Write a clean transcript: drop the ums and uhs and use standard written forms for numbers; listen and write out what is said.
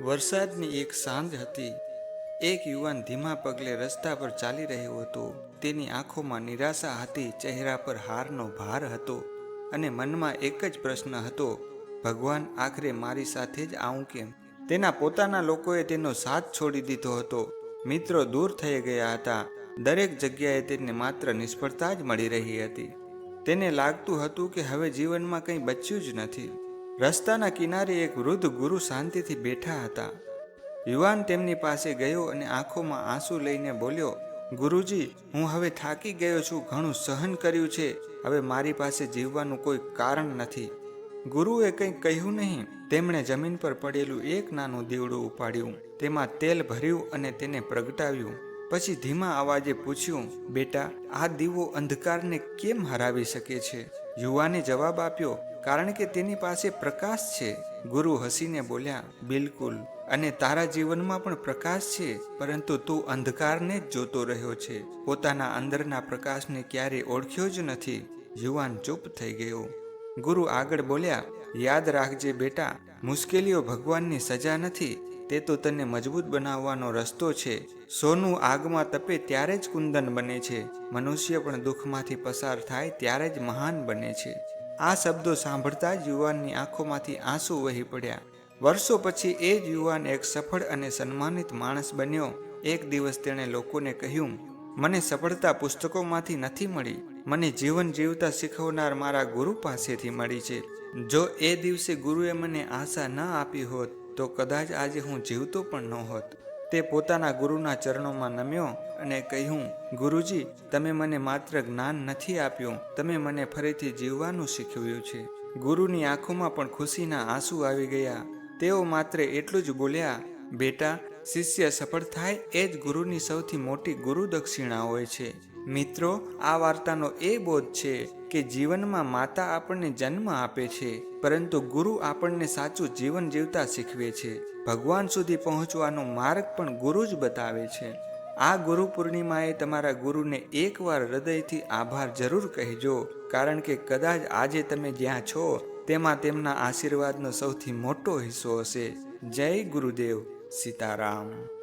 વરસાદની એક સાંજ હતી. એક યુવાન ધીમા પગલે રસ્તા પર ચાલી રહ્યો હતો. તેની આંખોમાં નિરાશા હતી, ચહેરા પર હારનો ભાર હતો અને મનમાં એક જ પ્રશ્ન હતો, ભગવાન, આખરે મારી સાથે જ આવું કેમ? તેના પોતાના લોકોએ તેનો સાથ છોડી દીધો હતો. મિત્રો દૂર થઈ ગયા હતા. દરેક જગ્યાએ તેને માત્ર નિષ્ફળતા જ મળી રહી હતી. તેને લાગતું હતું કે હવે જીવનમાં કંઈ બચ્યું જ નથી. રસ્તાના કિનારે એક વૃદ્ધ ગુરુ શાંતિથી બેઠા હતા. યુવાન તેમની પાસે ગયો અને આંખોમાં આંસુ લઈને બોલ્યો, ગુરુજી, હું હવે થાકી ગયો છું. ઘણું સહન કર્યું છે. હવે મારી પાસે જીવવાનું કોઈ કારણ નથી. ગુરુએ કંઈ કહ્યું નહીં. તેમણે જમીન પર પડેલું એક નાનું દીવડું ઉપાડ્યું, તેમાં તેલ ભર્યું અને તેને પ્રગટાવ્યું. પછી ધીમા અવાજે પૂછ્યું, બેટા, આ દીવો અંધકારને કેમ હરાવી શકે છે? યુવાને જવાબ આપ્યો, કારણ કે તેની પાસે પ્રકાશ છે. ગુરુ હસીને બોલ્યા, બિલકુલ, અને તારા જીવનમાં પણ પ્રકાશ છે, પરંતુ તું અંધકારને જ જોતો રહ્યો છે. પોતાના અંદરના પ્રકાશને ક્યારે ઓળખ્યો જ નથી. યુવાન ચૂપ થઈ ગયો. ગુરુ આગળ બોલ્યા, યાદ રાખજે બેટા, મુશ્કેલીઓ ભગવાનની સજા નથી. તે તો તને મજબૂત બનાવવાનો રસ્તો છે. સોનું આગમાં તપે ત્યારે જ કુંદન બને છે. મનુષ્ય પણ દુઃખમાંથી પસાર થાય ત્યારે જ મહાન બને છે. આ શબ્દો સાંભળતા જ યુવાનની આંખોમાંથી આંસુ વહી પડ્યા. વર્ષો પછી એ જ યુવાન એક સફળ અને સન્માનિત માણસ બન્યો. એક દિવસ તેણે લોકોને કહ્યું, મને સફળતા પુસ્તકોમાંથી નથી મળી. મને જીવન જીવતા શીખવનાર મારા ગુરુ પાસેથી મળી છે. જો એ દિવસે ગુરુએ મને આશા ન આપી હોત તો કદાચ આજે હું જીવતો પણ ન હોત. તે પોતાના ગુરુના ચરણોમાં નમ્યો અને કહ્યું, ગુરુજી, તમે મને માત્ર જ્ઞાન નથી આપ્યું, તમે મને ફરીથી જીવવાનું શીખવ્યું છે. ગુરુની આંખોમાં પણ ખુશીના આંસુ આવી ગયા. તેઓ માત્ર એટલું જ બોલ્યા, બેટા, શિષ્ય સફળ થાય એ જ ગુરુની સૌથી મોટી ગુરુ દક્ષિણા હોય છે. મિત્રો, આ વાર્તાનો એ બોધ છે કે જીવનમાં માતા આપણને જન્મ આપે છે, પરંતુ ગુરુ આપણને સાચું જીવન જીવતા શીખવે છે. ભગવાન સુધી પહોંચવાનો માર્ગ પણ ગુરુ જ બતાવે છે. આ ગુરુ પૂર્ણિમાએ તમારા ગુરુને એકવાર હૃદયથી આભાર જરૂર કહેજો, કારણ કે કદાચ આજે તમે જ્યાં છો તેમાં તેમના આશીર્વાદનો સૌથી મોટો હિસ્સો હશે. જય ગુરુદેવ. સીતારામ.